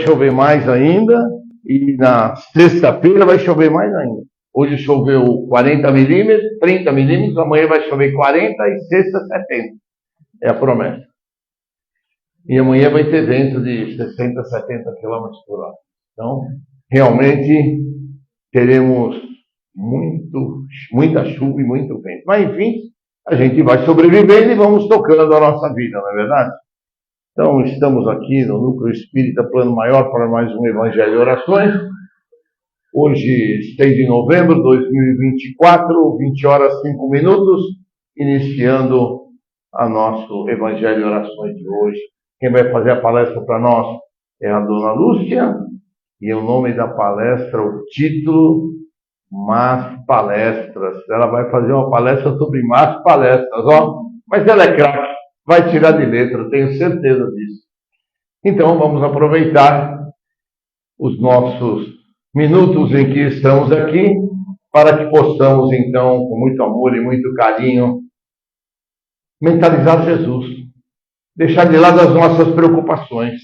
chover mais ainda, e na sexta-feira vai chover mais ainda. Hoje choveu 40 milímetros, 30 milímetros, amanhã vai chover 40 e sexta 70. É a promessa. E amanhã vai ter vento de 60, 70 km por hora. Então, realmente, teremos muita chuva e muito vento. Mas, enfim, a gente vai sobrevivendo e vamos tocando a nossa vida, não é verdade? Então, estamos aqui no Núcleo Espírita Plano Maior para mais um Evangelho e Orações. Hoje, 6 de novembro de 2024, 20 horas 5 minutos, iniciando a nosso Evangelho e Orações de hoje. Quem vai fazer a palestra para nós é a Dona Lúcia, e o nome da palestra, o título, Más Palestras. Ela vai fazer uma palestra sobre más palestras, ó. Mas ela é craque, vai tirar de letra, eu tenho certeza disso. Então, vamos aproveitar os nossos minutos em que estamos aqui, para que possamos, então, com muito amor e muito carinho, mentalizar Jesus. Deixar de lado as nossas preocupações.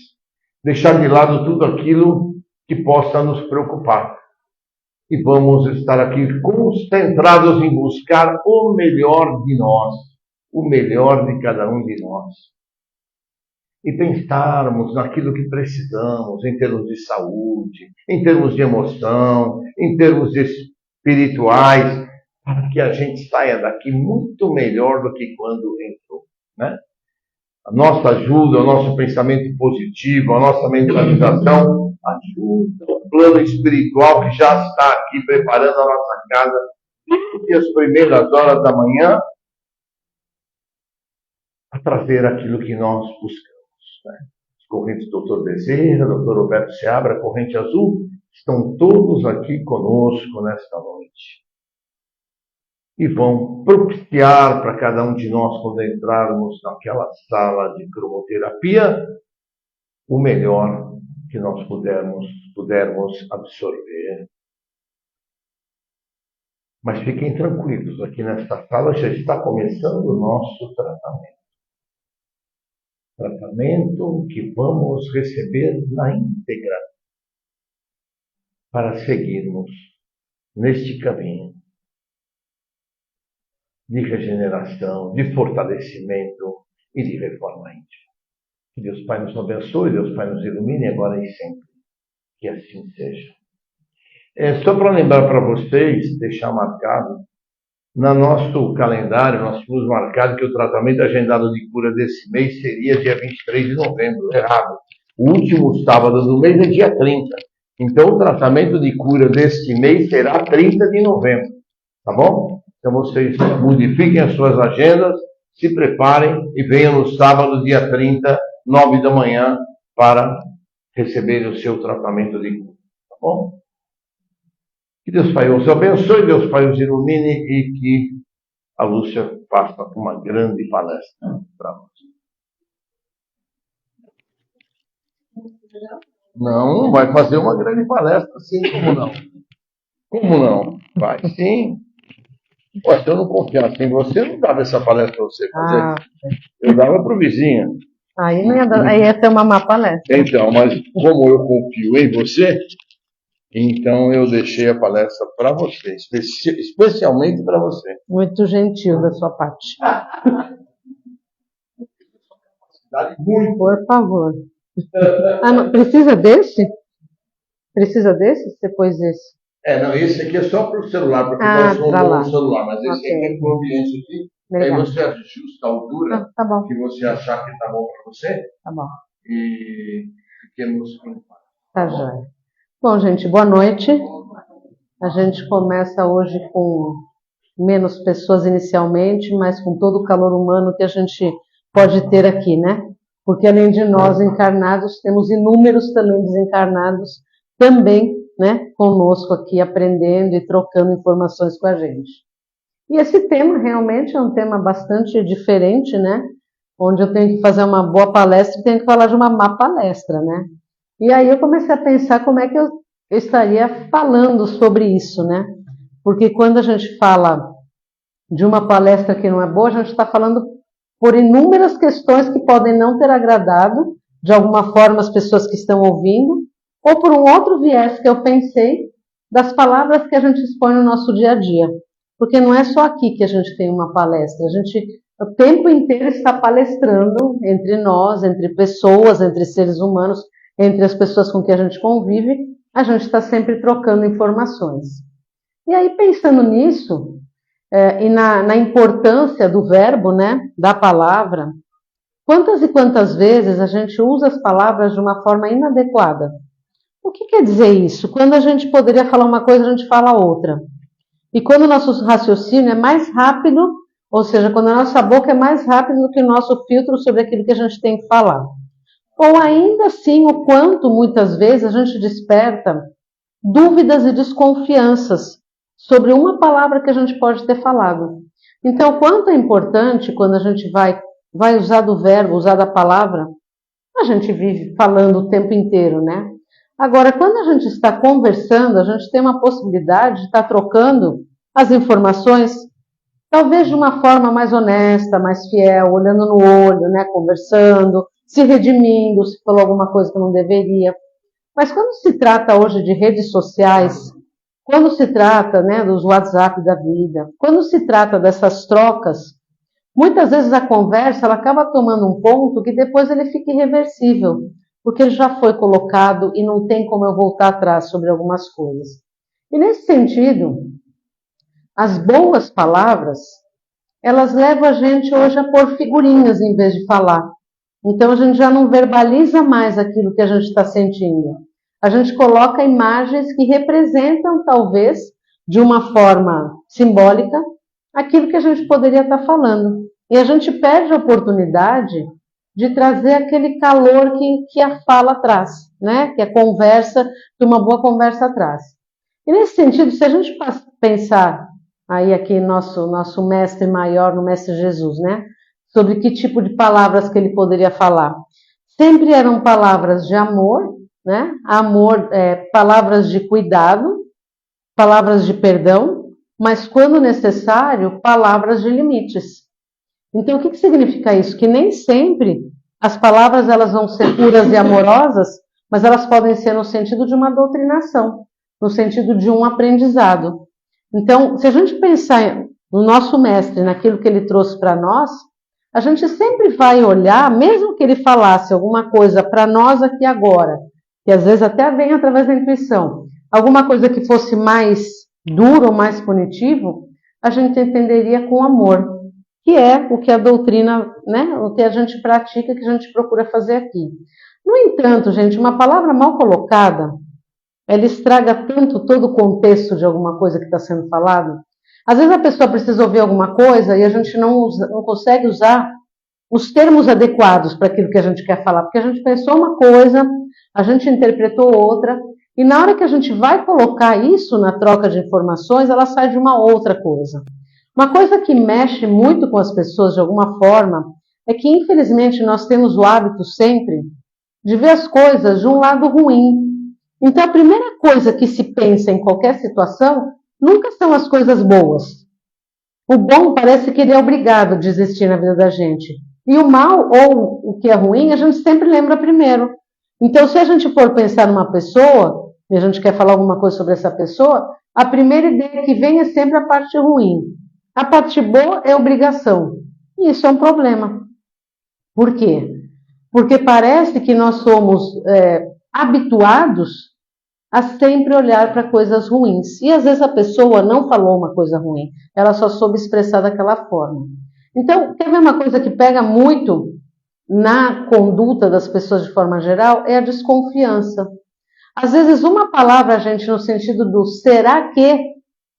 Deixar de lado tudo aquilo que possa nos preocupar. E vamos estar aqui concentrados em buscar o melhor de nós, o melhor de cada um de nós. E pensarmos naquilo que precisamos, em termos de saúde, em termos de emoção, em termos espirituais, para que a gente saia daqui muito melhor do que quando entrou, né? A nossa ajuda, o nosso pensamento positivo, a nossa mentalização ajuda o plano espiritual que já está aqui preparando a nossa casa desde as primeiras horas da manhã a trazer aquilo que nós buscamos, né? As correntes do Dr. Bezerra, Dr. Roberto Seabra, Corrente Azul, estão todos aqui conosco nesta noite. E vão propiciar para cada um de nós, quando entrarmos naquela sala de cromoterapia, o melhor que nós pudermos absorver. Mas fiquem tranquilos, aqui nesta sala já está começando o nosso tratamento. Tratamento que vamos receber na íntegra para seguirmos neste caminho de regeneração, de fortalecimento e de reforma íntima. Que Deus Pai nos abençoe, Deus Pai nos ilumine agora e sempre. Que assim seja. Só para lembrar para vocês, deixar marcado, no nosso calendário, nós tínhamos marcado que o tratamento agendado de cura desse mês seria dia 23 de novembro. Errado. O último sábado do mês é dia 30. Então, o tratamento de cura deste mês será 30 de novembro. Tá bom? Então, vocês modifiquem as suas agendas, se preparem e venham no sábado, dia 30, 9 da manhã, para receber o seu tratamento de cura. Tá bom? Que Deus Pai os abençoe, Deus Pai os ilumine e que a Lúcia faça uma grande palestra para nós. Não, vai fazer uma grande palestra, sim, como não? Como não? Vai sim. Pô, se eu não confiasse em você, eu não dava essa palestra para você fazer. Eu dava para o vizinho. Aí não ia dar, aí ia ter uma má palestra. Então, mas como eu confio em você, então eu deixei a palestra para você, especialmente para você. Muito gentil da sua parte. Muito. Por favor. Não, precisa desse? Precisa desse? Você pôs esse? Não, esse aqui é só para o celular, porque nós somos no celular, mas esse aqui é para o ambiente aqui. Legal. Aí você ajusta a altura tá bom. Que você achar que está bom para você. Tá bom. E fiquemos com paz. Tá joia. Bom, gente, boa noite. A gente começa hoje com menos pessoas inicialmente, mas com todo o calor humano que a gente pode ter aqui, né? Porque além de nós encarnados, temos inúmeros também desencarnados, também, né, conosco aqui, aprendendo e trocando informações com a gente. E esse tema realmente é um tema bastante diferente, né? Onde eu tenho que fazer uma boa palestra e tenho que falar de uma má palestra, né? E aí eu comecei a pensar como é que eu estaria falando sobre isso, né? Porque quando a gente fala de uma palestra que não é boa, a gente está falando por inúmeras questões que podem não ter agradado, de alguma forma, as pessoas que estão ouvindo, ou por um outro viés que eu pensei das palavras que a gente expõe no nosso dia a dia. Porque não é só aqui que a gente tem uma palestra, a gente o tempo inteiro está palestrando entre nós, entre pessoas, entre seres humanos, entre as pessoas com que a gente convive, a gente está sempre trocando informações. E aí, pensando nisso, e na importância do verbo, né, da palavra, quantas e quantas vezes a gente usa as palavras de uma forma inadequada? O que quer dizer isso? Quando a gente poderia falar uma coisa, a gente fala outra. E quando o nosso raciocínio é mais rápido, ou seja, quando a nossa boca é mais rápida do que o nosso filtro sobre aquilo que a gente tem que falar. Ou ainda assim, o quanto muitas vezes a gente desperta dúvidas e desconfianças sobre uma palavra que a gente pode ter falado. Então, o quanto é importante quando a gente vai usar do verbo, usar da palavra, a gente vive falando o tempo inteiro, né? Agora, quando a gente está conversando, a gente tem uma possibilidade de estar trocando as informações, talvez de uma forma mais honesta, mais fiel, olhando no olho, né, conversando, se redimindo, se falou alguma coisa que não deveria. Mas quando se trata hoje de redes sociais, quando se trata, né, dos WhatsApp da vida, quando se trata dessas trocas, muitas vezes a conversa ela acaba tomando um ponto que depois ele fica irreversível, porque ele já foi colocado e não tem como eu voltar atrás sobre algumas coisas. E nesse sentido, as boas palavras, elas levam a gente hoje a pôr figurinhas em vez de falar. Então a gente já não verbaliza mais aquilo que a gente está sentindo. A gente coloca imagens que representam, talvez, de uma forma simbólica, aquilo que a gente poderia estar falando. E a gente perde a oportunidade de trazer aquele calor que a fala traz, né? Que a conversa, que uma boa conversa traz. E nesse sentido, se a gente pensar aí aqui nosso mestre maior, no mestre Jesus, né? Sobre que tipo de palavras que ele poderia falar. Sempre eram palavras de amor, né? Amor, palavras de cuidado, palavras de perdão, mas quando necessário, palavras de limites. Então, o que significa isso? Que nem sempre as palavras elas vão ser puras e amorosas, mas elas podem ser no sentido de uma doutrinação, no sentido de um aprendizado. Então, se a gente pensar no nosso mestre, naquilo que ele trouxe para nós, a gente sempre vai olhar, mesmo que ele falasse alguma coisa para nós aqui agora, que às vezes até vem através da intuição, alguma coisa que fosse mais duro ou mais punitivo, a gente entenderia com amor, que é o que a doutrina, né, o que a gente pratica, que a gente procura fazer aqui. No entanto, gente, uma palavra mal colocada, ela estraga tanto todo o contexto de alguma coisa que está sendo falado. Às vezes a pessoa precisa ouvir alguma coisa e a gente não consegue usar os termos adequados para aquilo que a gente quer falar, porque a gente pensou uma coisa, a gente interpretou outra, e na hora que a gente vai colocar isso na troca de informações, ela sai de uma outra coisa. Uma coisa que mexe muito com as pessoas de alguma forma é que, infelizmente, nós temos o hábito sempre de ver as coisas de um lado ruim. Então, a primeira coisa que se pensa em qualquer situação nunca são as coisas boas. O bom parece que ele é obrigado a existir na vida da gente. E o mal, ou o que é ruim, a gente sempre lembra primeiro. Então, se a gente for pensar numa pessoa, e a gente quer falar alguma coisa sobre essa pessoa, a primeira ideia que vem é sempre a parte ruim. A parte boa é obrigação. E isso é um problema. Por quê? Porque parece que nós somos habituados a sempre olhar para coisas ruins. E às vezes a pessoa não falou uma coisa ruim, ela só soube expressar daquela forma. Então, quer ver uma coisa que pega muito na conduta das pessoas de forma geral? É a desconfiança. Às vezes uma palavra, gente, no sentido do será que,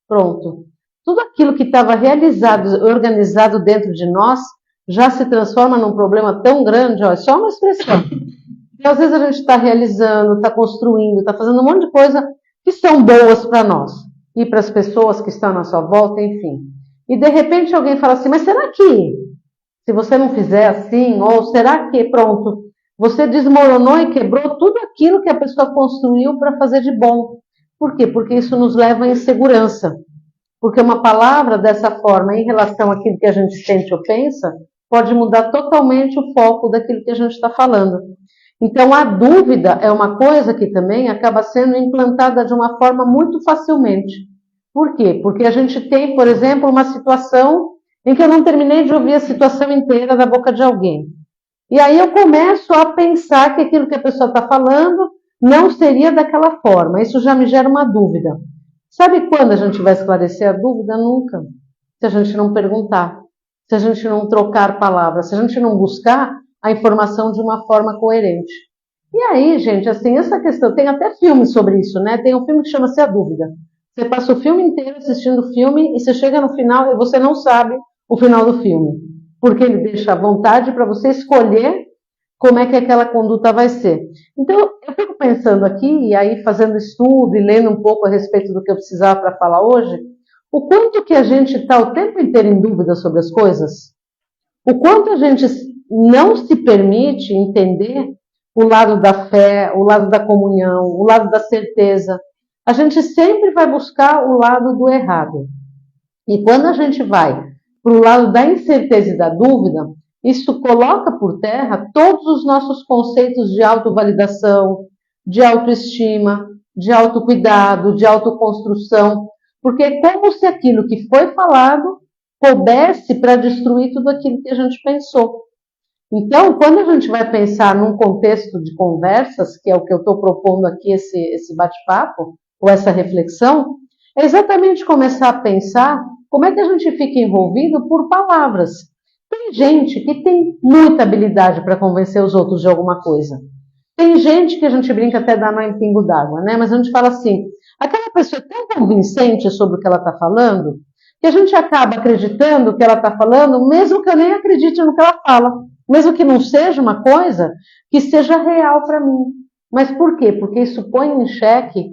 pronto. Tudo aquilo que estava realizado, organizado dentro de nós, já se transforma num problema tão grande, ó, é só uma expressão. E às vezes a gente está realizando, está construindo, está fazendo um monte de coisa que são boas para nós e para as pessoas que estão à nossa volta, enfim. E de repente alguém fala assim, mas será que se você não fizer assim, ou será que, pronto, você desmoronou e quebrou tudo aquilo que a pessoa construiu para fazer de bom. Por quê? Porque isso nos leva à insegurança. Porque uma palavra dessa forma, em relação àquilo que a gente sente ou pensa, pode mudar totalmente o foco daquilo que a gente está falando. Então, a dúvida é uma coisa que também acaba sendo implantada de uma forma muito facilmente. Por quê? Porque a gente tem, por exemplo, uma situação em que eu não terminei de ouvir a situação inteira da boca de alguém. E aí eu começo a pensar que aquilo que a pessoa está falando não seria daquela forma. Isso já me gera uma dúvida. Sabe quando a gente vai esclarecer a dúvida? Nunca. Se a gente não perguntar, se a gente não trocar palavras, se a gente não buscar a informação de uma forma coerente. E aí, gente, assim, essa questão, tem até filme sobre isso, né? Tem um filme que chama-se A Dúvida. Você passa o filme inteiro assistindo o filme e você chega no final e você não sabe o final do filme. Porque ele deixa à vontade para você escolher como é que aquela conduta vai ser. Então, eu fico pensando aqui, e aí fazendo estudo e lendo um pouco a respeito do que eu precisava para falar hoje, o quanto que a gente está o tempo inteiro em dúvida sobre as coisas, o quanto a gente não se permite entender o lado da fé, o lado da comunhão, o lado da certeza. A gente sempre vai buscar o lado do errado. E quando a gente vai para o lado da incerteza e da dúvida, isso coloca por terra todos os nossos conceitos de autovalidação, de autoestima, de autocuidado, de autoconstrução, porque é como se aquilo que foi falado coubesse para destruir tudo aquilo que a gente pensou. Então, quando a gente vai pensar num contexto de conversas, que é o que eu estou propondo aqui, esse bate-papo, ou essa reflexão, é exatamente começar a pensar como é que a gente fica envolvido por palavras. Tem gente que tem muita habilidade para convencer os outros de alguma coisa. Tem gente que a gente brinca até dar nó em pingo d'água, né? Mas a gente fala assim, aquela pessoa é tão convincente sobre o que ela está falando, que a gente acaba acreditando o que ela está falando, mesmo que eu nem acredite no que ela fala. Mesmo que não seja uma coisa que seja real para mim. Mas por quê? Porque isso põe em xeque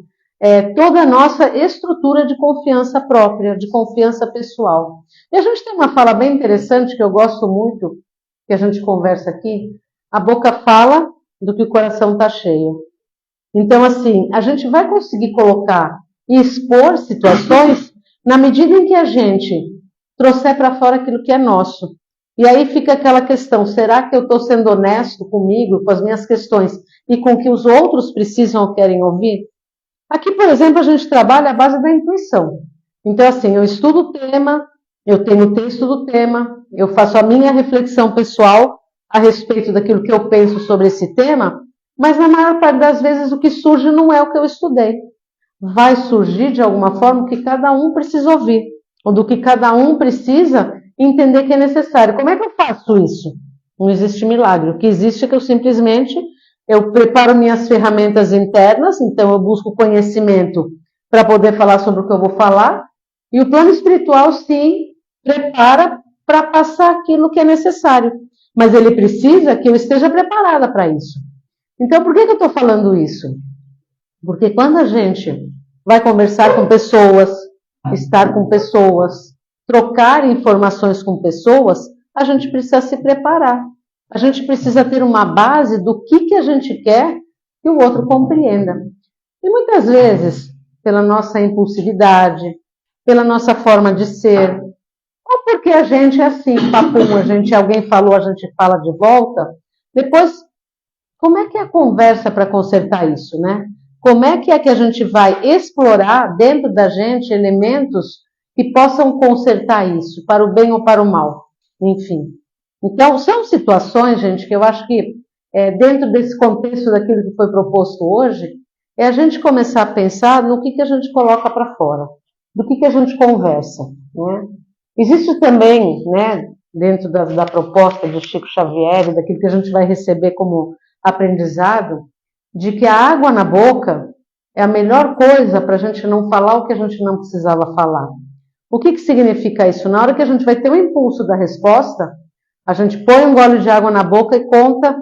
toda a nossa estrutura de confiança própria, de confiança pessoal. E a gente tem uma fala bem interessante que eu gosto muito, que a gente conversa aqui. A boca fala do que o coração está cheio. Então, assim, a gente vai conseguir colocar e expor situações na medida em que a gente trouxer para fora aquilo que é nosso. E aí fica aquela questão, será que eu estou sendo honesto comigo, com as minhas questões, e com o que os outros precisam ou querem ouvir? Aqui, por exemplo, a gente trabalha à base da intuição. Então, assim, eu estudo o tema, eu tenho o texto do tema, eu faço a minha reflexão pessoal a respeito daquilo que eu penso sobre esse tema, mas na maior parte das vezes o que surge não é o que eu estudei. Vai surgir de alguma forma o que cada um precisa ouvir, ou do que cada um precisa entender que é necessário. Como é que eu faço isso? Não existe milagre. O que existe é que eu preparo minhas ferramentas internas, então eu busco conhecimento para poder falar sobre o que eu vou falar, e o plano espiritual se prepara para passar aquilo que é necessário. Mas ele precisa que eu esteja preparada para isso. Então, por que eu estou falando isso? Porque quando a gente vai conversar com pessoas, estar com pessoas, trocar informações com pessoas, a gente precisa se preparar. A gente precisa ter uma base do que a gente quer que o outro compreenda. E muitas vezes, pela nossa impulsividade, pela nossa forma de ser, ou porque a gente é assim, papum, alguém falou, a gente fala de volta, depois, como é que é a conversa para consertar isso, né? Como é que a gente vai explorar dentro da gente elementos que possam consertar isso, para o bem ou para o mal, enfim. Então, são situações, gente, que eu acho que dentro desse contexto daquilo que foi proposto hoje, é a gente começar a pensar no que a gente coloca para fora, do que a gente conversa, né? Existe também, né, dentro da proposta de Chico Xavier, daquilo que a gente vai receber como aprendizado, de que a água na boca é a melhor coisa para a gente não falar o que a gente não precisava falar. O que significa isso? Na hora que a gente vai ter o impulso da resposta, a gente põe um gole de água na boca e conta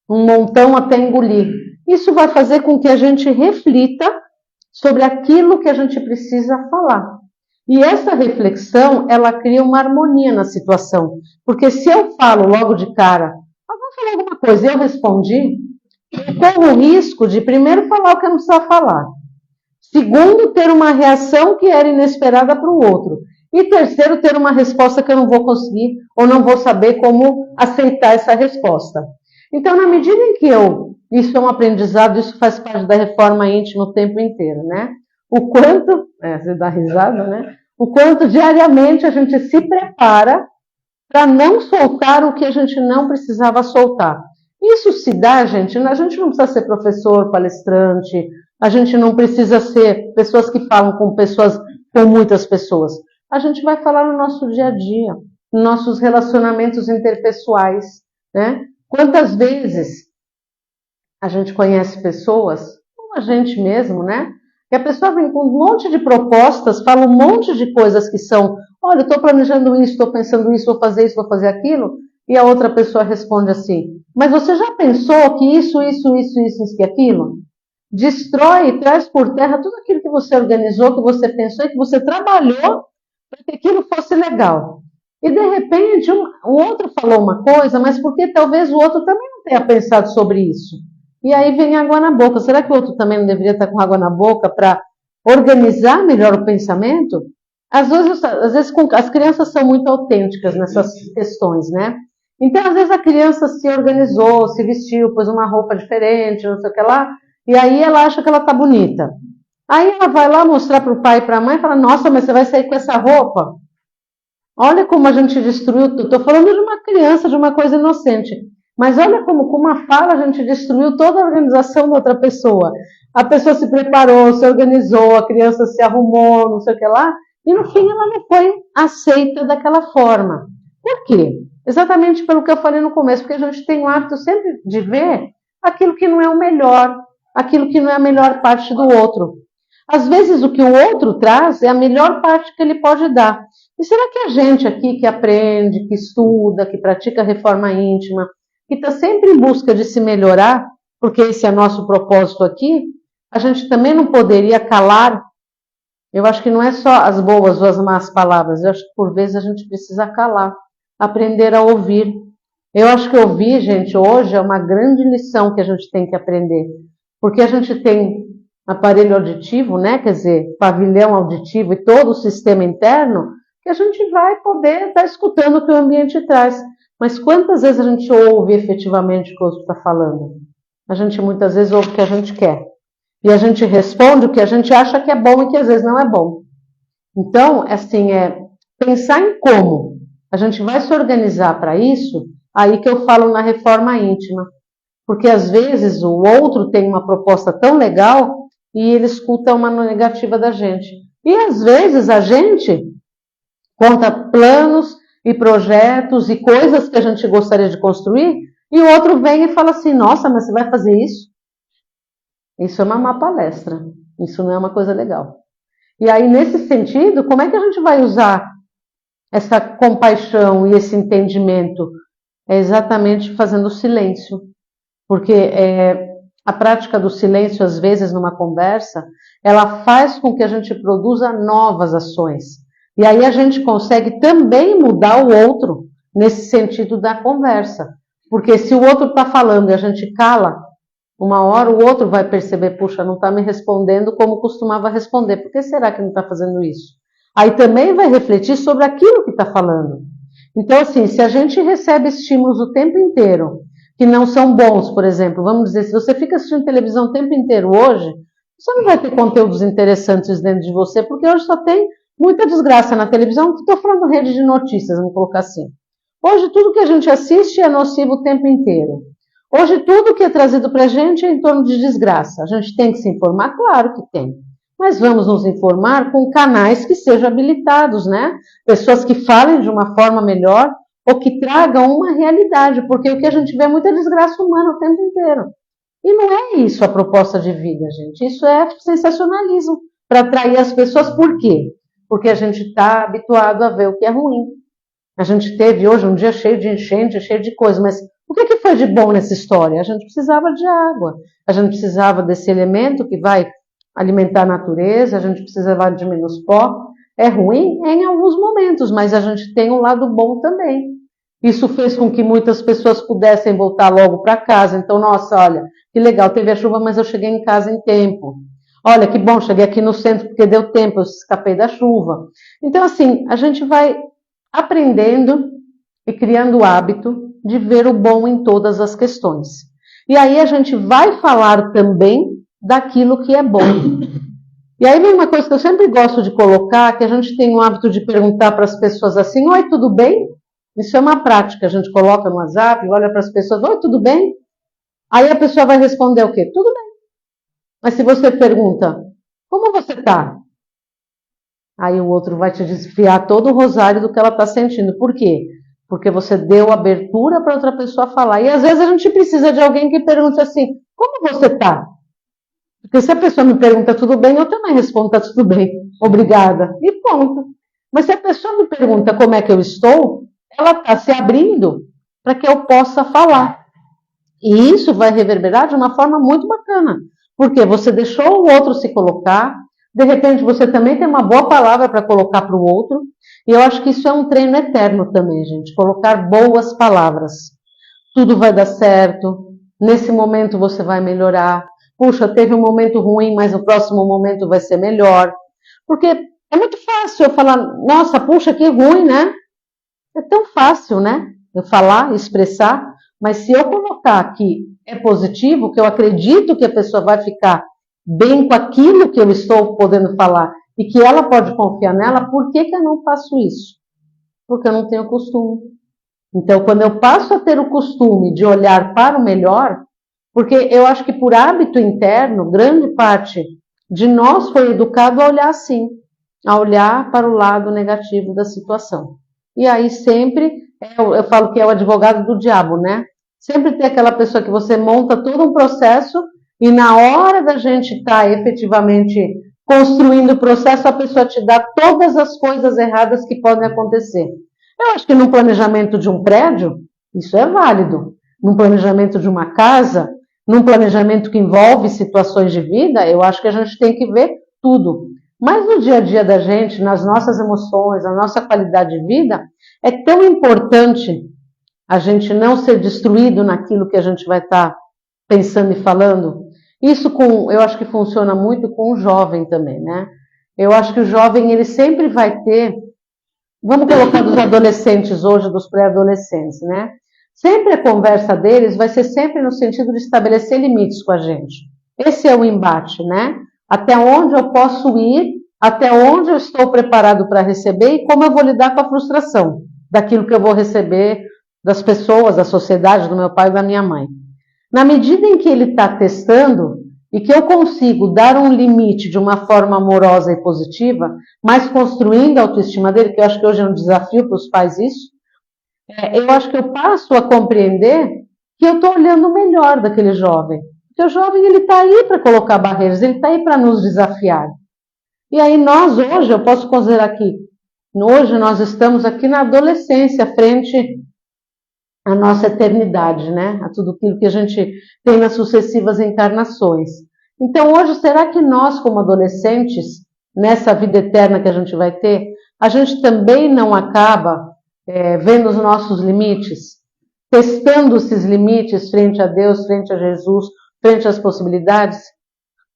um montão até engolir. Isso vai fazer com que a gente reflita sobre aquilo que a gente precisa falar. E essa reflexão, ela cria uma harmonia na situação. Porque se eu falo logo de cara, vamos falar alguma coisa, e eu respondi, eu corro o risco de primeiro falar o que eu não precisava falar. Segundo, ter uma reação que era inesperada para o outro. E terceiro, ter uma resposta que eu não vou conseguir ou não vou saber como aceitar essa resposta. Então, na medida em que isso é um aprendizado, isso faz parte da reforma íntima o tempo inteiro, né? O quanto, você dá risada, né? O quanto diariamente a gente se prepara para não soltar o que a gente não precisava soltar. Isso se dá, gente, a gente não precisa ser professor, palestrante, a gente não precisa ser pessoas que falam com muitas pessoas. A gente vai falar no nosso dia a dia, nos nossos relacionamentos interpessoais, né? Quantas vezes a gente conhece pessoas, como a gente mesmo, né? E a pessoa vem com um monte de propostas, fala um monte de coisas que são, olha, eu estou planejando isso, estou pensando isso, vou fazer isso, vou fazer aquilo, e a outra pessoa responde assim, mas você já pensou que isso e aquilo? Destrói e traz por terra tudo aquilo que você organizou, que você pensou e que você trabalhou para que aquilo fosse legal. E de repente o outro falou uma coisa, mas porque talvez o outro também não tenha pensado sobre isso. E aí vem água na boca. Será que o outro também não deveria estar com água na boca para organizar melhor o pensamento? Às vezes as crianças são muito autênticas nessas questões, né? Então, às vezes a criança se organizou, se vestiu, pôs uma roupa diferente, não sei o que lá, e aí ela acha que ela está bonita. Aí ela vai lá mostrar para o pai e para a mãe e fala, nossa, mas você vai sair com essa roupa? Olha como a gente destruiu, estou falando de uma criança, de uma coisa inocente. Mas olha como com uma fala a gente destruiu toda a organização da outra pessoa. A pessoa se preparou, se organizou, a criança se arrumou, não sei o que lá, e no fim ela não foi aceita daquela forma. Por quê? Exatamente pelo que eu falei no começo, porque a gente tem o hábito sempre de ver aquilo que não é o melhor, aquilo que não é a melhor parte do outro. Às vezes o que o outro traz é a melhor parte que ele pode dar. E será que a gente aqui que aprende, que estuda, que pratica reforma íntima, que está sempre em busca de se melhorar, porque esse é nosso propósito aqui, a gente também não poderia calar. Eu acho que não é só as boas ou as más palavras, eu acho que por vezes a gente precisa calar, aprender a ouvir. Eu acho que ouvir, gente, hoje é uma grande lição que a gente tem que aprender, porque a gente tem aparelho auditivo, né? Quer dizer, pavilhão auditivo e todo o sistema interno, que a gente vai poder estar escutando o que o ambiente traz. Mas quantas vezes a gente ouve efetivamente o que o outro está falando? A gente muitas vezes ouve o que a gente quer. E a gente responde o que a gente acha que é bom e que às vezes não é bom. Então, assim, pensar em como a gente vai se organizar para isso, aí que eu falo na reforma íntima. Porque às vezes o outro tem uma proposta tão legal e ele escuta uma negativa da gente. E às vezes a gente conta planos e projetos e coisas que a gente gostaria de construir, e o outro vem e fala assim, nossa, mas você vai fazer isso? Isso é uma má palestra, isso não é uma coisa legal. E aí, nesse sentido, como é que a gente vai usar essa compaixão e esse entendimento? É exatamente fazendo silêncio, porque a prática do silêncio, às vezes, numa conversa, ela faz com que a gente produza novas ações. E aí a gente consegue também mudar o outro nesse sentido da conversa. Porque se o outro está falando e a gente cala, uma hora o outro vai perceber, puxa, não está me respondendo como costumava responder. Por que será que não está fazendo isso? Aí também vai refletir sobre aquilo que está falando. Então, assim, se a gente recebe estímulos o tempo inteiro, que não são bons, por exemplo, vamos dizer, se você fica assistindo televisão o tempo inteiro hoje, você não vai ter conteúdos interessantes dentro de você, porque hoje só tem muita desgraça na televisão. Estou falando rede de notícias, vamos colocar assim. Hoje tudo que a gente assiste é nocivo o tempo inteiro. Hoje tudo que é trazido para a gente é em torno de desgraça. A gente tem que se informar? Claro que tem. Mas vamos nos informar com canais que sejam habilitados, né? Pessoas que falem de uma forma melhor ou que tragam uma realidade, porque o que a gente vê é muita desgraça humana o tempo inteiro. E não é isso a proposta de vida, gente. Isso é sensacionalismo para atrair as pessoas. Por quê? Porque a gente está habituado a ver o que é ruim. A gente teve hoje um dia cheio de enchente, cheio de coisa, mas o que foi de bom nessa história? A gente precisava de água, a gente precisava desse elemento que vai alimentar a natureza, a gente precisava de menos pó. É ruim em alguns momentos, mas a gente tem um lado bom também. Isso fez com que muitas pessoas pudessem voltar logo para casa. Então, nossa, olha, que legal, teve a chuva, mas eu cheguei em casa em tempo. Olha, que bom, cheguei aqui no centro porque deu tempo, eu escapei da chuva. Então, assim, a gente vai aprendendo e criando o hábito de ver o bom em todas as questões. E aí a gente vai falar também daquilo que é bom. E aí vem uma coisa que eu sempre gosto de colocar, que a gente tem o hábito de perguntar para as pessoas assim, oi, tudo bem? Isso é uma prática, a gente coloca no WhatsApp, olha para as pessoas, oi, tudo bem? Aí a pessoa vai responder o quê? Tudo bem. Mas se você pergunta, como você está? Aí o outro vai te desfiar todo o rosário do que ela está sentindo. Por quê? Porque você deu abertura para outra pessoa falar. E às vezes a gente precisa de alguém que pergunte assim, como você está? Porque se a pessoa me pergunta tudo bem, eu também respondo, tá tudo bem, obrigada. E ponto. Mas se a pessoa me pergunta como é que eu estou, ela está se abrindo para que eu possa falar. E isso vai reverberar de uma forma muito bacana. Porque você deixou o outro se colocar, de repente você também tem uma boa palavra para colocar para o outro. E eu acho que isso é um treino eterno também, gente. Colocar boas palavras. Tudo vai dar certo. Nesse momento você vai melhorar. Puxa, teve um momento ruim, mas o próximo momento vai ser melhor. Porque é muito fácil eu falar, nossa, puxa, que ruim, né? É tão fácil, né? Eu falar, expressar, mas se eu colocar que é positivo, que eu acredito que a pessoa vai ficar bem com aquilo que eu estou podendo falar e que ela pode confiar nela, por que eu não faço isso? Porque eu não tenho costume. Então, quando eu passo a ter o costume de olhar para o melhor, porque eu acho que por hábito interno, grande parte de nós foi educado a olhar assim, a olhar para o lado negativo da situação. E aí sempre, eu falo que é o advogado do diabo, né? Sempre tem aquela pessoa que você monta todo um processo e na hora da gente estar efetivamente construindo o processo, a pessoa te dá todas as coisas erradas que podem acontecer. Eu acho que num planejamento de um prédio, isso é válido. Num planejamento de uma casa, num planejamento que envolve situações de vida, eu acho que a gente tem que ver tudo. Mas no dia a dia da gente, nas nossas emoções, na nossa qualidade de vida, é tão importante a gente não ser destruído naquilo que a gente vai estar pensando e falando. Isso eu acho que funciona muito com o jovem também, né? Eu acho que o jovem, ele sempre vai ter, vamos colocar dos adolescentes hoje, dos pré-adolescentes, né? Sempre a conversa deles vai ser sempre no sentido de estabelecer limites com a gente. Esse é o embate, né? Até onde eu posso ir, até onde eu estou preparado para receber e como eu vou lidar com a frustração daquilo que eu vou receber das pessoas, da sociedade, do meu pai e da minha mãe. Na medida em que ele está testando e que eu consigo dar um limite de uma forma amorosa e positiva, mas construindo a autoestima dele, que eu acho que hoje é um desafio para os pais isso, eu acho que eu passo a compreender que eu estou olhando o melhor daquele jovem. Porque o jovem, ele está aí para colocar barreiras, ele está aí para nos desafiar. E aí nós hoje, eu posso considerar que hoje nós estamos aqui na adolescência, frente à nossa eternidade, né? A tudo aquilo que a gente tem nas sucessivas encarnações. Então hoje, será que nós como adolescentes, nessa vida eterna que a gente vai ter, a gente também não acaba vendo os nossos limites, testando esses limites frente a Deus, frente a Jesus, frente às possibilidades?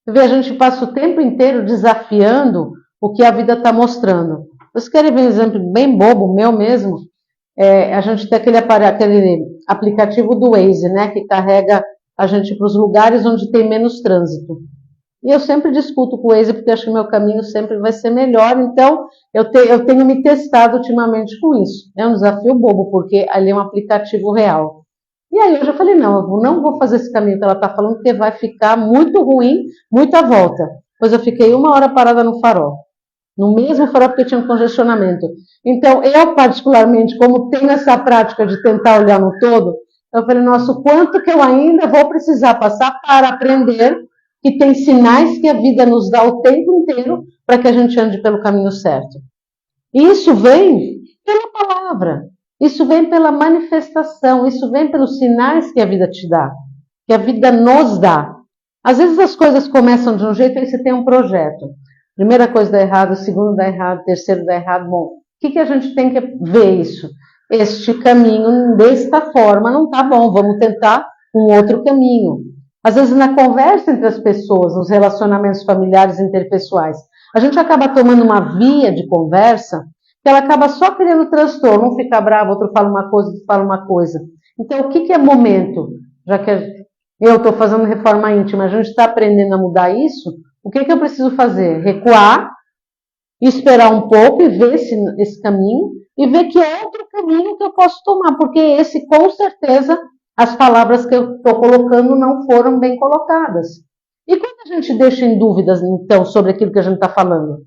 Vê, a gente passa o tempo inteiro desafiando o que a vida está mostrando. Vocês querem ver um exemplo bem bobo, meu mesmo? A gente tem aquele aplicativo do Waze, né, que carrega a gente para os lugares onde tem menos trânsito. E eu sempre discuto com o Waze, porque acho que o meu caminho sempre vai ser melhor. Então, eu tenho me testado ultimamente com isso. É um desafio bobo, porque ali é um aplicativo real. E aí eu já falei, não, eu não vou fazer esse caminho que ela está falando, porque vai ficar muito ruim, muita volta. Pois eu fiquei 1 hora parada no farol. No mesmo farol, porque tinha um congestionamento. Então, eu particularmente, como tenho essa prática de tentar olhar no todo, eu falei, nossa, o quanto que eu ainda vou precisar passar para aprender que tem sinais que a vida nos dá o tempo inteiro para que a gente ande pelo caminho certo. E isso vem pela palavra, isso vem pela manifestação, isso vem pelos sinais que a vida te dá, que a vida nos dá. Às vezes as coisas começam de um jeito, aí você tem um projeto. Primeira coisa dá errado, segundo dá errado, terceiro dá errado. Bom, o que a gente tem que ver isso? Este caminho, desta forma, não está bom, vamos tentar um outro caminho. Às vezes na conversa entre as pessoas, nos relacionamentos familiares e interpessoais, a gente acaba tomando uma via de conversa que ela acaba só criando transtorno. Um fica bravo, outro fala uma coisa, outro fala uma coisa. Então, o que é momento? Já que eu estou fazendo reforma íntima, a gente está aprendendo a mudar isso, o que eu preciso fazer? Recuar, esperar um pouco e ver esse caminho, e ver que é outro caminho que eu posso tomar, porque esse, com certeza, as palavras que eu estou colocando não foram bem colocadas. E quando a gente deixa em dúvidas, então, sobre aquilo que a gente está falando?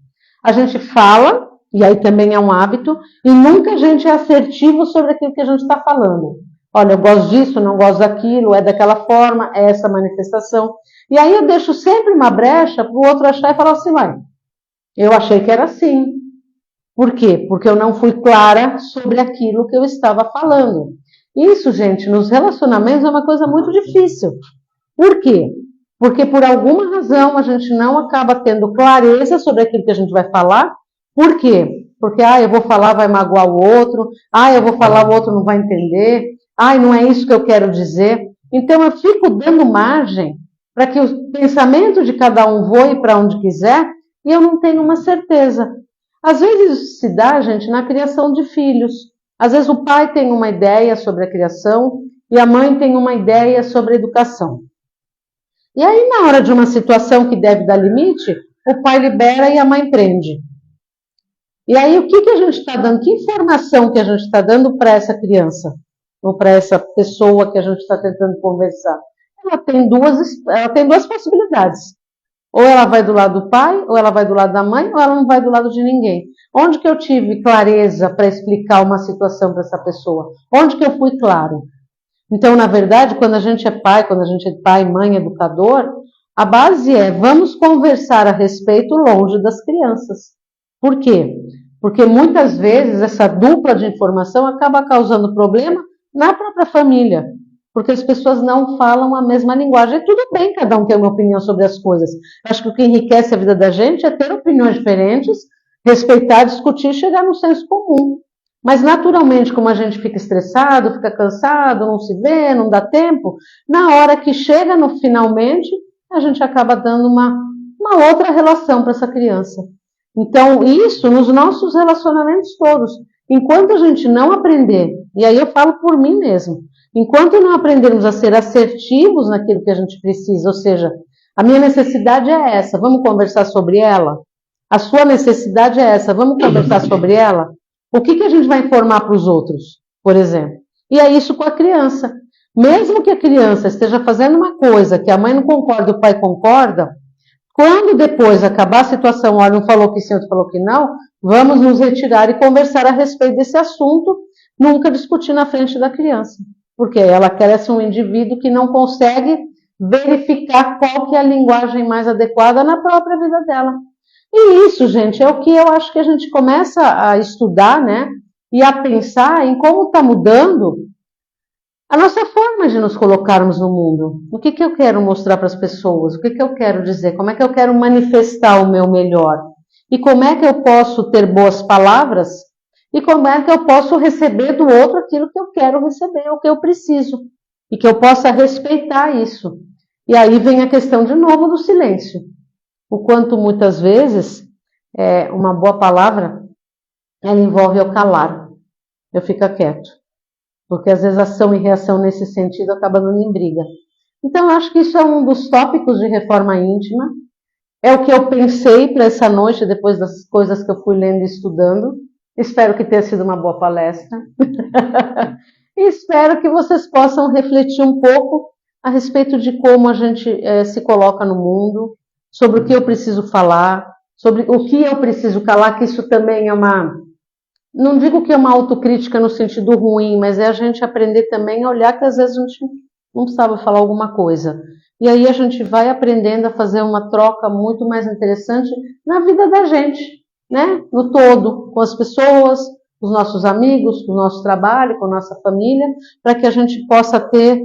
A gente fala, e aí também é um hábito, e nunca a gente é assertivo sobre aquilo que a gente está falando. Olha, eu gosto disso, não gosto daquilo, é daquela forma, é essa manifestação. E aí eu deixo sempre uma brecha para o outro achar e falar assim, vai, eu achei que era assim. Por quê? Porque eu não fui clara sobre aquilo que eu estava falando. Isso, gente, nos relacionamentos é uma coisa muito difícil. Por quê? Porque por alguma razão a gente não acaba tendo clareza sobre aquilo que a gente vai falar. Por quê? Porque, eu vou falar, vai magoar o outro. Eu vou falar, o outro não vai entender. Não é isso que eu quero dizer. Então eu fico dando margem para que o pensamento de cada um voe para onde quiser e eu não tenho uma certeza. Às vezes isso se dá, gente, na criação de filhos. Às vezes o pai tem uma ideia sobre a criação e a mãe tem uma ideia sobre a educação. E aí, na hora de uma situação que deve dar limite, o pai libera e a mãe prende. E aí, o que a gente está dando? Que informação que a gente está dando para essa criança? Ou para essa pessoa que a gente está tentando conversar? Ela tem duas possibilidades. Ou ela vai do lado do pai, ou ela vai do lado da mãe, ou ela não vai do lado de ninguém. Onde que eu tive clareza para explicar uma situação para essa pessoa? Onde que eu fui claro? Então, na verdade, quando a gente é pai, mãe, educador, a base é vamos conversar a respeito longe das crianças. Por quê? Porque muitas vezes essa dupla de informação acaba causando problema na própria família, porque as pessoas não falam a mesma linguagem. E tudo bem cada um ter uma opinião sobre as coisas. Acho que o que enriquece a vida da gente é ter opiniões diferentes, respeitar, discutir e chegar num senso comum. Mas naturalmente, como a gente fica estressado, fica cansado, não se vê, não dá tempo, na hora que chega no finalmente, a gente acaba dando uma outra relação para essa criança. Então, isso nos nossos relacionamentos todos. Enquanto a gente não aprender, e aí eu falo por mim mesmo, enquanto não aprendermos a ser assertivos naquilo que a gente precisa, ou seja, a minha necessidade é essa, vamos conversar sobre ela? A sua necessidade é essa, vamos conversar sobre ela? O que a gente vai informar para os outros, por exemplo? E é isso com a criança. Mesmo que a criança esteja fazendo uma coisa que a mãe não concorda, o pai concorda, quando depois acabar a situação, olha, um falou que sim, outro falou que não, vamos nos retirar e conversar a respeito desse assunto, nunca discutir na frente da criança. Porque ela quer ser um indivíduo que não consegue verificar qual que é a linguagem mais adequada na própria vida dela. E isso, gente, é o que eu acho que a gente começa a estudar, né? E a pensar em como está mudando a nossa forma de nos colocarmos no mundo. O que eu quero mostrar para as pessoas? O que eu quero dizer? Como é que eu quero manifestar o meu melhor? E como é que eu posso ter boas palavras? E como é que eu posso receber do outro aquilo que eu quero receber, o que eu preciso? E que eu possa respeitar isso. E aí vem a questão de novo do silêncio. O quanto muitas vezes uma boa palavra ela envolve eu calar, eu ficar quieto, porque às vezes ação e reação nesse sentido acaba dando em briga. Então eu acho que isso é um dos tópicos de reforma íntima, é o que eu pensei para essa noite depois das coisas que eu fui lendo e estudando. Espero que tenha sido uma boa palestra e espero que vocês possam refletir um pouco a respeito de como a gente se coloca no mundo, sobre o que eu preciso falar, sobre o que eu preciso calar, que isso também é não digo que é uma autocrítica no sentido ruim, mas é a gente aprender também a olhar que às vezes a gente não precisava falar alguma coisa. E aí a gente vai aprendendo a fazer uma troca muito mais interessante na vida da gente, né? No todo, com as pessoas, com os nossos amigos, com o nosso trabalho, com a nossa família, para que a gente possa ter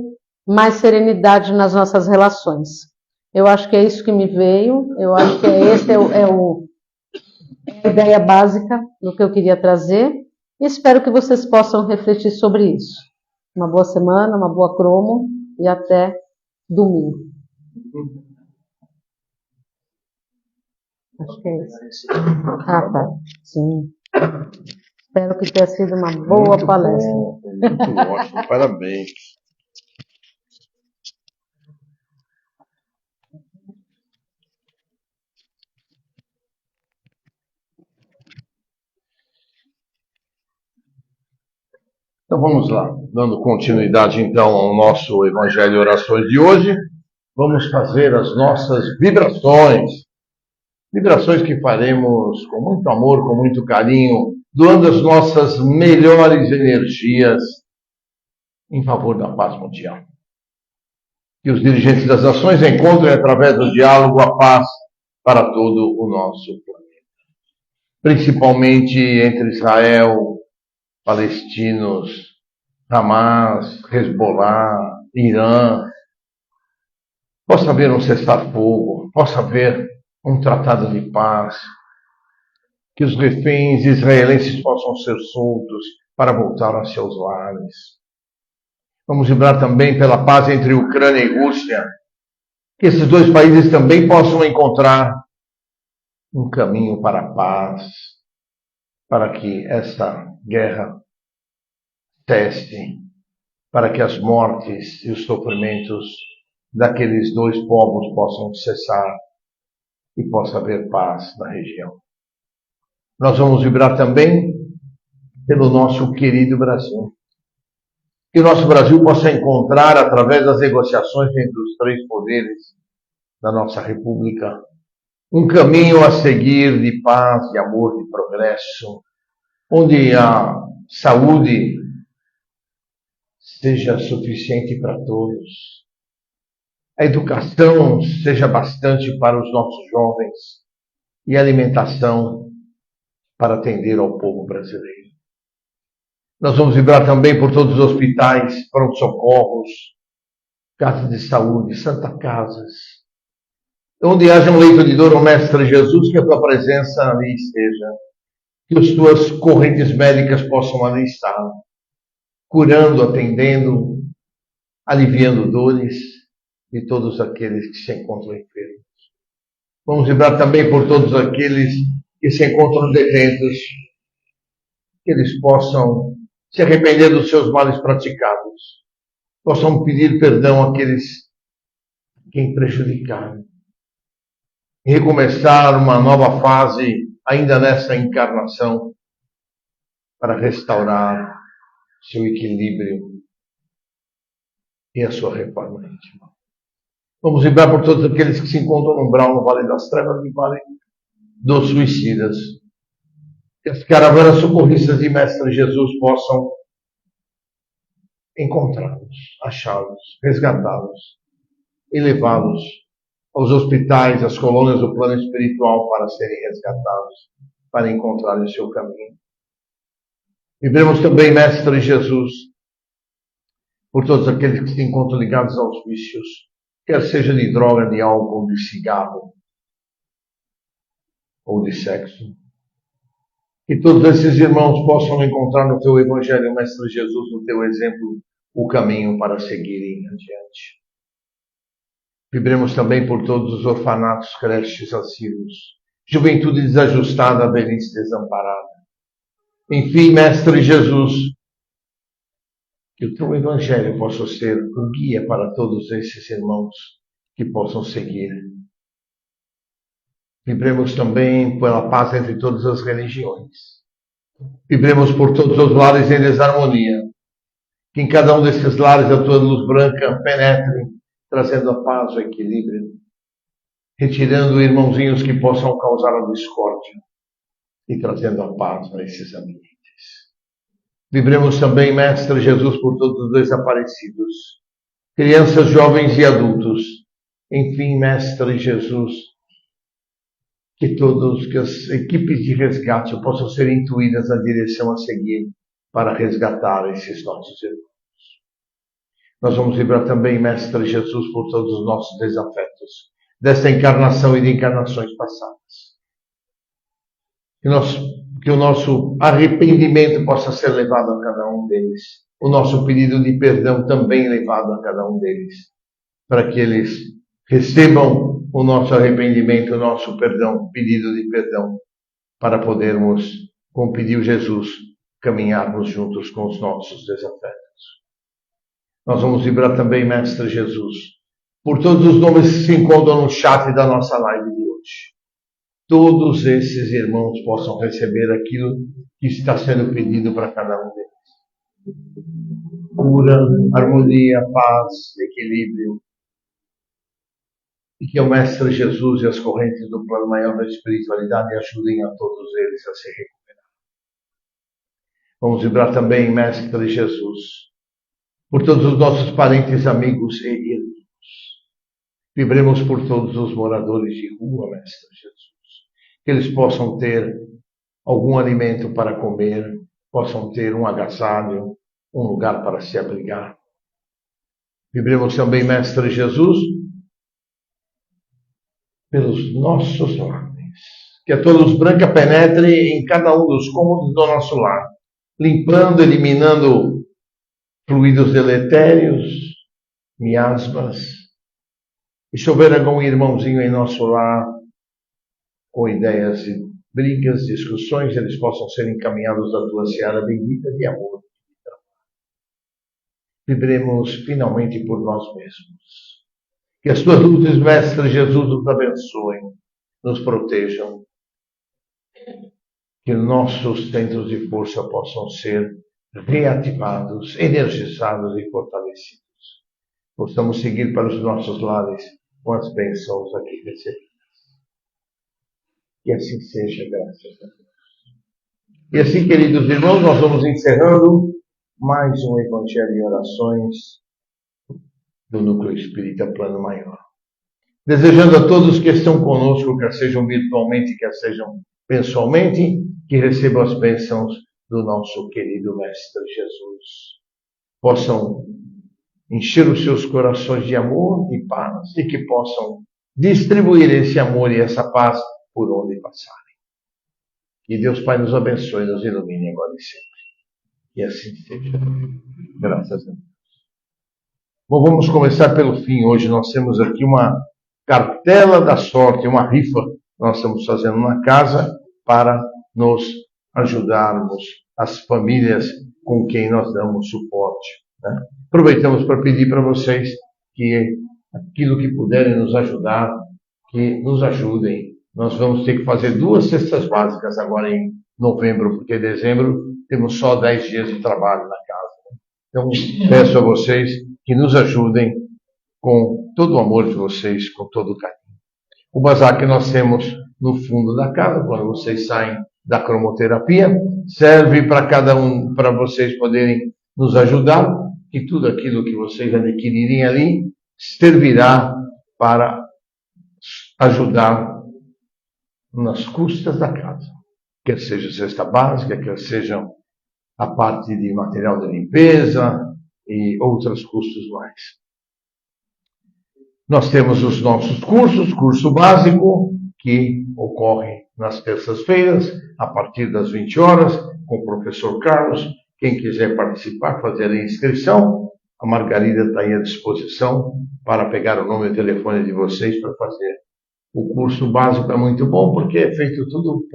mais serenidade nas nossas relações. Eu acho que é isso que me veio, eu acho que a ideia básica do que eu queria trazer e espero que vocês possam refletir sobre isso. Uma boa semana, uma boa cromo e até domingo. Acho que é isso. Tá. Sim. Espero que tenha sido uma boa Muito palestra. bom, muito ótimo, parabéns. Então vamos lá, dando continuidade então ao nosso Evangelho e Orações de hoje, vamos fazer as nossas vibrações. Vibrações que faremos com muito amor, com muito carinho, doando as nossas melhores energias em favor da paz mundial. Que os dirigentes das nações encontrem, através do diálogo, a paz para todo o nosso planeta. Principalmente entre Israel, palestinos, Hamas, Hezbollah, Irã. Possa haver um cessar-fogo, possa haver um tratado de paz, que os reféns israelenses possam ser soltos para voltar a seus lares. Vamos vibrar também pela paz entre Ucrânia e Rússia, que esses dois países também possam encontrar um caminho para a paz, para que essa guerra cesse, para que as mortes e os sofrimentos daqueles dois povos possam cessar e possa haver paz na região. Nós vamos vibrar também pelo nosso querido Brasil. Que o nosso Brasil possa encontrar, através das negociações entre os três poderes da nossa República, um caminho a seguir de paz, de amor, de progresso, onde a saúde seja suficiente para todos, a educação seja bastante para os nossos jovens e a alimentação para atender ao povo brasileiro. Nós vamos vibrar também por todos os hospitais, pronto-socorros, casas de saúde, santa casas, onde haja um leito de dor, o Mestre Jesus, que a tua presença ali esteja, que as tuas correntes médicas possam ali estar, curando, atendendo, aliviando dores de todos aqueles que se encontram enfermos. Vamos vibrar também por todos aqueles que se encontram detentos, que eles possam se arrepender dos seus males praticados, possam pedir perdão àqueles que prejudicaram, e recomeçar uma nova fase ainda nessa encarnação para restaurar seu equilíbrio e a sua reforma íntima. Vamos vibrar por todos aqueles que se encontram no umbral, no Vale das Trevas, no Vale dos Suicidas. Que as caravanas socorristas de Mestre Jesus possam encontrá-los, achá-los, resgatá-los e levá-los aos hospitais, às colônias do plano espiritual para serem resgatados, para encontrarem o seu caminho. Vibremos também, Mestre Jesus, por todos aqueles que se encontram ligados aos vícios, quer seja de droga, de álcool, de cigarro ou de sexo. Que todos esses irmãos possam encontrar no teu Evangelho, Mestre Jesus, no teu exemplo, o caminho para seguirem adiante. Vibremos também por todos os orfanatos, creches, asilos, juventude desajustada, velhice desamparada. Enfim, Mestre Jesus, que o teu Evangelho possa ser um guia para todos esses irmãos que possam seguir. Vibremos também pela paz entre todas as religiões. Vibremos por todos os lares em desarmonia. Que em cada um desses lares a tua luz branca penetre, trazendo a paz, o equilíbrio, retirando irmãozinhos que possam causar a discórdia e trazendo a paz a esses ambientes. Vibremos também, Mestre Jesus, por todos os desaparecidos, crianças, jovens e adultos. Enfim, Mestre Jesus, que as equipes de resgate possam ser intuídas na direção a seguir para resgatar esses nossos irmãos. Nós vamos vibrar também, Mestre Jesus, por todos os nossos desafetos, desta encarnação e de encarnações passadas. Que o nosso arrependimento possa ser levado a cada um deles. O nosso pedido de perdão também levado a cada um deles. Para que eles recebam o nosso arrependimento, o nosso perdão, pedido de perdão. Para podermos, como pediu Jesus, caminharmos juntos com os nossos desafetos. Nós vamos vibrar também, Mestre Jesus, por todos os nomes que se encontram no chat da nossa live de hoje. Todos esses irmãos possam receber aquilo que está sendo pedido para cada um deles. Cura, harmonia, paz, equilíbrio. E que o Mestre Jesus e as correntes do plano maior da espiritualidade ajudem a todos eles a se recuperar. Vamos vibrar também, Mestre Jesus, por todos os nossos parentes, amigos e irmãos. Vibremos por todos os moradores de rua, Mestre Jesus. Que eles possam ter algum alimento para comer, possam ter um agasalho, um lugar para se abrigar. Vibremos também, Mestre Jesus, pelos nossos lares. Que a tua luz branca penetre em cada um dos cômodos do nosso lar, limpando, eliminando fluidos deletérios, miasmas. E se houver algum irmãozinho em nosso lar com ideias de brigas, discussões, eles possam ser encaminhados da tua seara bendita de amor. Vibremos finalmente por nós mesmos. Que as tuas luzes, Mestre Jesus, nos abençoem, nos protejam. Que nossos centros de força possam ser reativados, energizados e fortalecidos. Possamos seguir para os nossos lares com as bênçãos aqui recebidas. Que assim seja, graças a Deus. E assim, queridos irmãos, nós vamos encerrando mais um Evangelho e Orações do Núcleo Espírita Plano Maior. Desejando a todos que estão conosco, quer sejam virtualmente, quer sejam pessoalmente, que recebam as bênçãos do nosso querido Mestre Jesus. Possam encher os seus corações de amor e paz e que possam distribuir esse amor e essa paz por onde passarem. Que Deus Pai nos abençoe e nos ilumine agora e sempre. E assim seja. Graças a Deus. Bom, vamos começar pelo fim. Hoje nós temos aqui uma cartela da sorte, uma rifa que nós estamos fazendo na casa para nos ajudarmos as famílias com quem nós damos suporte. Né? Aproveitamos para pedir para vocês que aquilo que puderem nos ajudar, que nos ajudem. Nós vamos ter que fazer 2 cestas básicas agora em novembro, porque em dezembro temos só 10 dias de trabalho na casa. Então, peço a vocês que nos ajudem com todo o amor de vocês, com todo o carinho. O bazar que nós temos no fundo da casa, quando vocês saem da cromoterapia, serve para cada um, para vocês poderem nos ajudar, e tudo aquilo que vocês adquirirem ali servirá para ajudar nas custas da casa. Quer seja cesta básica, quer seja a parte de material de limpeza e outros custos mais. Nós temos os nossos cursos, curso básico, que ocorre nas terças-feiras, a partir das 20 horas, com o professor Carlos. Quem quiser participar, fazer a inscrição, a Margarida está aí à disposição para pegar o nome e o telefone de vocês para fazer. O curso básico é muito bom porque é feito tudo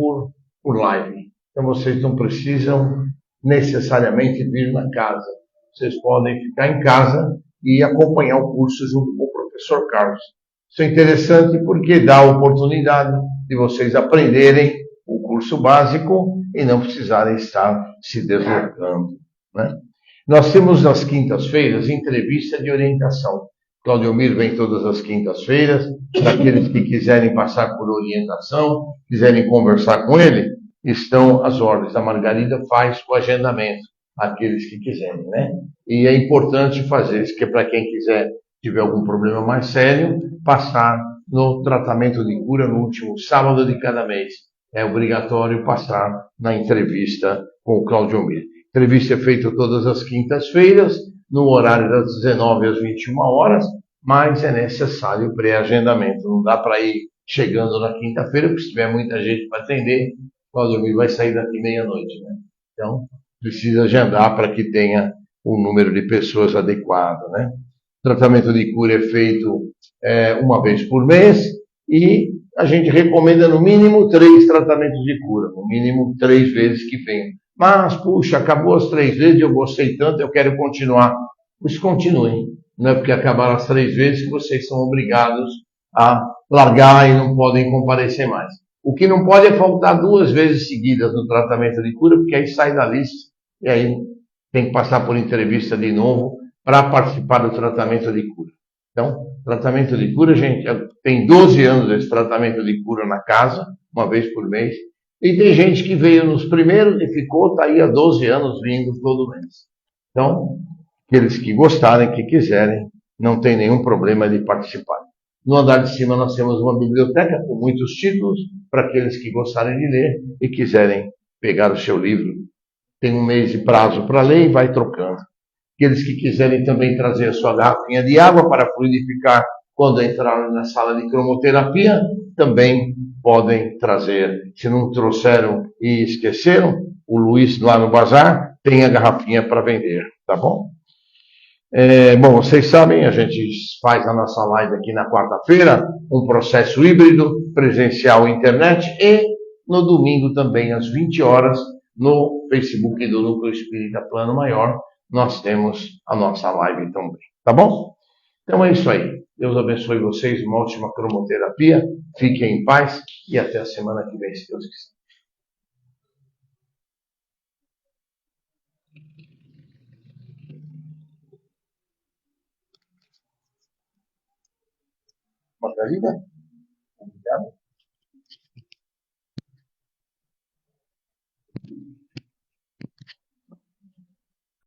por live. Então vocês não precisam necessariamente vir na casa. Vocês podem ficar em casa e acompanhar o curso junto com o professor Carlos. Isso é interessante porque dá a oportunidade de vocês aprenderem o curso básico e não precisarem estar se deslocando. Né? Nós temos nas quintas-feiras entrevista de orientação. Claudiomir vem todas as quintas-feiras. Para aqueles que quiserem passar por orientação, quiserem conversar com ele, estão as ordens. A Margarida faz o agendamento, aqueles que quiserem, né? E é importante fazer isso, que para quem quiser, tiver algum problema mais sério, passar no tratamento de cura no último sábado de cada mês. É obrigatório passar na entrevista com o Claudiomir. A entrevista é feita todas as quintas-feiras, no horário das 19 às 21 horas, mas é necessário pré-agendamento. Não dá para ir chegando na quinta-feira, porque se tiver muita gente para atender, o Claudiomir vai sair daqui meia-noite, né? Então, precisa agendar para que tenha um número de pessoas adequado, né? O tratamento de cura é feito uma vez por mês e a gente recomenda no mínimo 3 tratamentos de cura, no mínimo 3 vezes que vem. Mas, puxa, acabou as 3 vezes, eu gostei tanto, eu quero continuar. Pois continuem. Não é porque acabaram as 3 vezes que vocês são obrigados a largar e não podem comparecer mais. O que não pode é faltar 2 vezes seguidas no tratamento de cura, porque aí sai da lista e aí tem que passar por entrevista de novo para participar do tratamento de cura. Então, tratamento de cura, gente, tem 12 anos esse tratamento de cura na casa, uma vez por mês. E tem gente que veio nos primeiros e ficou, está aí há 12 anos vindo todo mês. Então, aqueles que gostarem, que quiserem, não tem nenhum problema de participar. No andar de cima nós temos uma biblioteca com muitos títulos para aqueles que gostarem de ler e quiserem pegar o seu livro. Tem um mês de prazo para ler e vai trocando. Aqueles que quiserem também trazer a sua garrafinha de água para fluidificar quando entrarem na sala de cromoterapia, também podem trazer. Se não trouxeram e esqueceram, o Luiz lá no bazar tem a garrafinha para vender, tá bom? Bom, vocês sabem, a gente faz a nossa live aqui na quarta-feira, um processo híbrido, presencial e internet, e no domingo também, às 20 horas, no Facebook do Núcleo Espírita Plano Maior, nós temos a nossa live também, tá bom? Então é isso aí. Deus abençoe vocês, uma ótima cromoterapia, fiquem em paz e até a semana que vem, se Deus quiser. Margarida? Obrigado.